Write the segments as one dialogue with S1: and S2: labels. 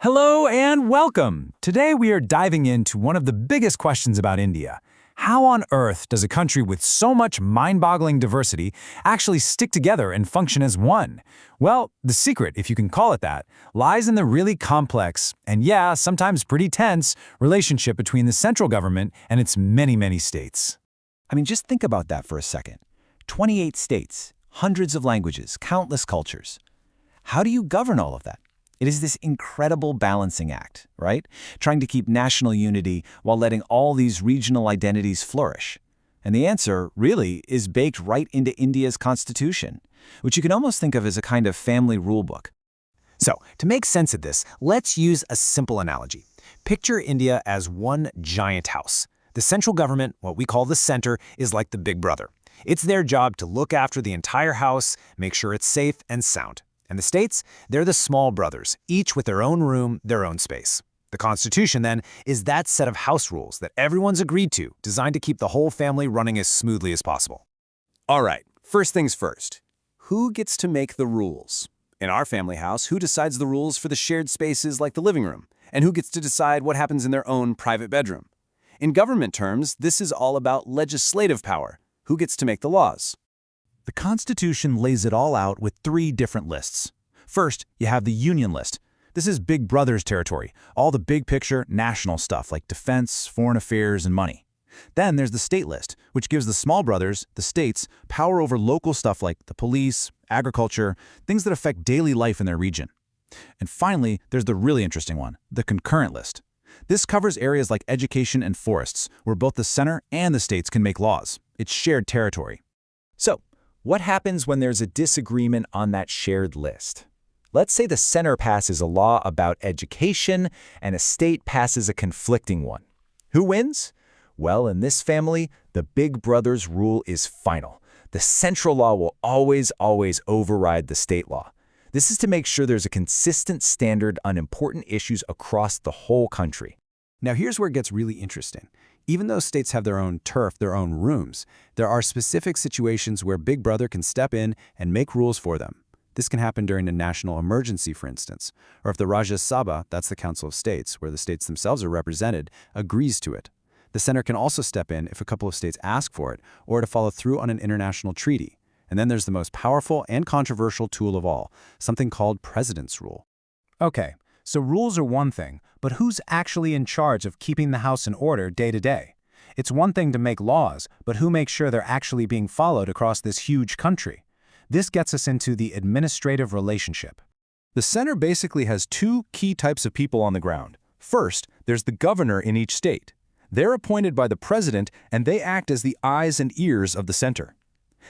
S1: Hello and welcome! Today we are diving into one of the biggest questions about India. How on earth does a country with so much mind-boggling diversity actually stick together and function as one? Well, the secret, if you can call it that, lies in the really complex, and yeah, sometimes pretty tense, relationship between the central government and its many states.
S2: I mean, just think about that for a second. 28 states, hundreds of languages, countless cultures. How do you govern all of that? It is this incredible balancing act, right? Trying to keep national unity while letting all these regional identities flourish. And the answer, really, is baked right into India's constitution, which you can almost think of as a kind of family rulebook.
S1: So, to make sense of this, let's use a simple analogy. Picture India as one giant house. The central government, what we call the center, is like the big brother. It's their job to look after the entire house, make sure it's safe and sound. And the states, they're the small brothers, each with their own room, their own space. The Constitution, then, is that set of house rules that everyone's agreed to, designed to keep the whole family running as smoothly as possible.
S3: All right, first things first. Who gets to make the rules? In our family house, who decides the rules for the shared spaces like the living room? And who gets to decide what happens in their own private bedroom? In government terms, this is all about legislative power. Who gets to make the laws?
S2: The Constitution lays it all out with 3 different lists. First, you have the Union list. This is Big Brother's territory, all the big picture, national stuff like defense, foreign affairs, and money. Then there's the state list, which gives the small brothers, the states, power over local stuff like the police, agriculture, things that affect daily life in their region. And finally, there's the really interesting one, the concurrent list. This covers areas like education and forests, where both the center and the states can make laws. It's shared territory.
S4: So, what happens when there's a disagreement on that shared list? Let's say the center passes a law about education and a state passes a conflicting one. Who wins? Well, in this family, the big brother's rule is final. The central law will always override the state law. This is to make sure there's a consistent standard on important issues across the whole country.
S1: Now here's where it gets really interesting. Even though states have their own turf, their own rooms, there are specific situations where Big Brother can step in and make rules for them. This can happen during a national emergency, for instance, or if the Rajya Sabha, that's the Council of States, where the states themselves are represented, agrees to it. The center can also step in if a couple of states ask for it, or to follow through on an international treaty. And then there's the most powerful and controversial tool of all, something called President's Rule.
S5: Okay, so rules are one thing, but who's actually in charge of keeping the house in order day to day? It's one thing to make laws, but who makes sure they're actually being followed across this huge country? This gets us into the administrative relationship.
S2: The center basically has 2 key types of people on the ground. First, there's the governor in each state. They're appointed by the president, and they act as the eyes and ears of the center.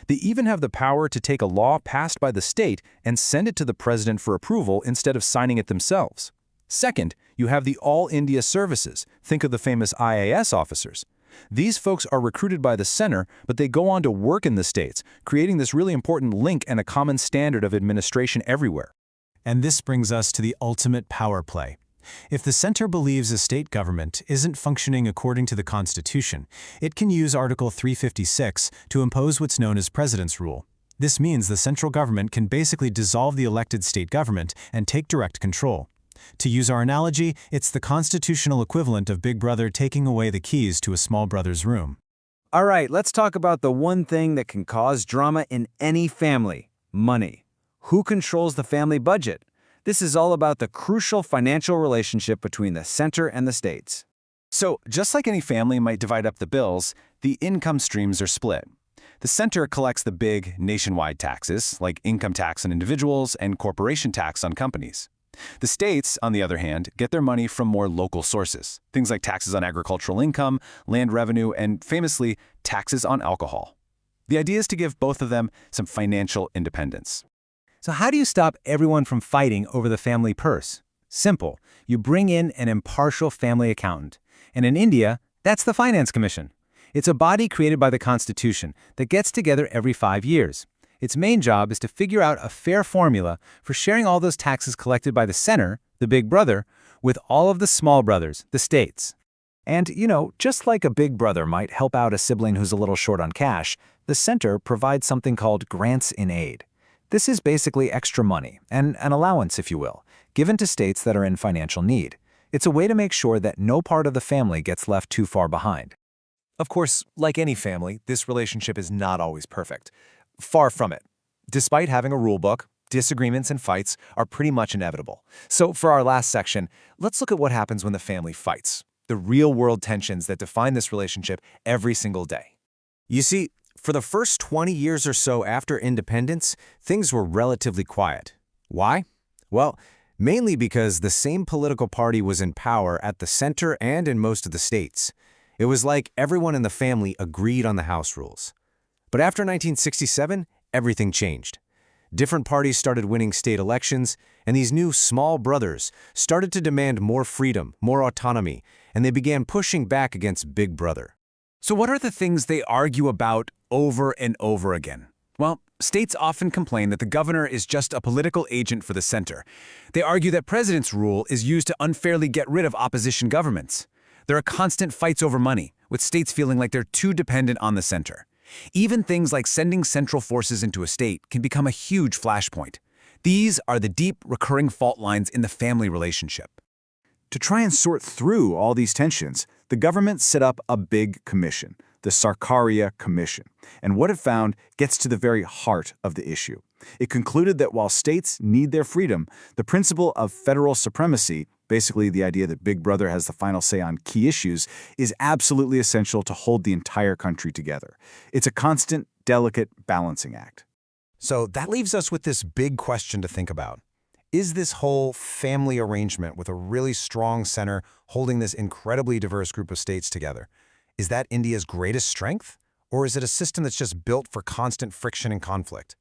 S2: They even have the power to take a law passed by the state and send it to the president for approval instead of signing it themselves. Second, you have the All India Services. Think of the famous IAS officers. These folks are recruited by the center, but they go on to work in the states, creating this really important link and a common standard of administration everywhere.
S1: And this brings us to the ultimate power play. If the center believes a state government isn't functioning according to the Constitution, it can use Article 356 to impose what's known as President's Rule. This means the central government can basically dissolve the elected state government and take direct control. To use our analogy, it's the constitutional equivalent of Big Brother taking away the keys to a small brother's room.
S3: All right, let's talk about the one thing that can cause drama in any family: money. Who controls the family budget? This is all about the crucial financial relationship between the center and the states.
S2: So, just like any family might divide up the bills, the income streams are split. The center collects the big, nationwide taxes, like income tax on individuals and corporation tax on companies. The states, on the other hand, get their money from more local sources, things like taxes on agricultural income, land revenue, and famously, taxes on alcohol. The idea is to give both of them some financial independence.
S5: So how do you stop everyone from fighting over the family purse? Simple. You bring in an impartial family accountant. And in India, that's the Finance Commission. It's a body created by the Constitution that gets together every 5 years. Its main job is to figure out a fair formula for sharing all those taxes collected by the center, the big brother, with all of the small brothers, the states.
S4: And, just like a big brother might help out a sibling who's a little short on cash, the center provides something called grants in aid. This is basically extra money, and an allowance, if you will,
S5: given to states that are in financial need. It's a way to make sure that no part of the family gets left too far behind.
S2: Of course, like any family, this relationship is not always perfect. Far from it. Despite having a rule book, disagreements and fights are pretty much inevitable. So for our last section, let's look at what happens when the family fights, the real-world tensions that define this relationship every single day.
S3: You see, for the first 20 years or so after independence, things were relatively quiet. Why? Well, mainly because the same political party was in power at the center and in most of the states. It was like everyone in the family agreed on the house rules. But after 1967, everything changed. Different parties started winning state elections, and these new small brothers started to demand more freedom, more autonomy, and they began pushing back against Big Brother.
S1: So what are the things they argue about over and over again? Well, states often complain that the governor is just a political agent for the center. They argue that president's rule is used to unfairly get rid of opposition governments. There are constant fights over money, with states feeling like they're too dependent on the center. Even things like sending central forces into a state can become a huge flashpoint. These are the deep, recurring fault lines in the family relationship.
S2: To try and sort through all these tensions, the government set up a big commission, the Sarkaria Commission, and what it found gets to the very heart of the issue. It concluded that while states need their freedom, the principle of federal supremacy, basically the idea that Big Brother has the final say on key issues, is absolutely essential to hold the entire country together. It's a constant, delicate balancing act.
S1: So that leaves us with this big question to think about. Is this whole family arrangement with a really strong center holding this incredibly diverse group of states together, is that India's greatest strength? Or is it a system that's just built for constant friction and conflict?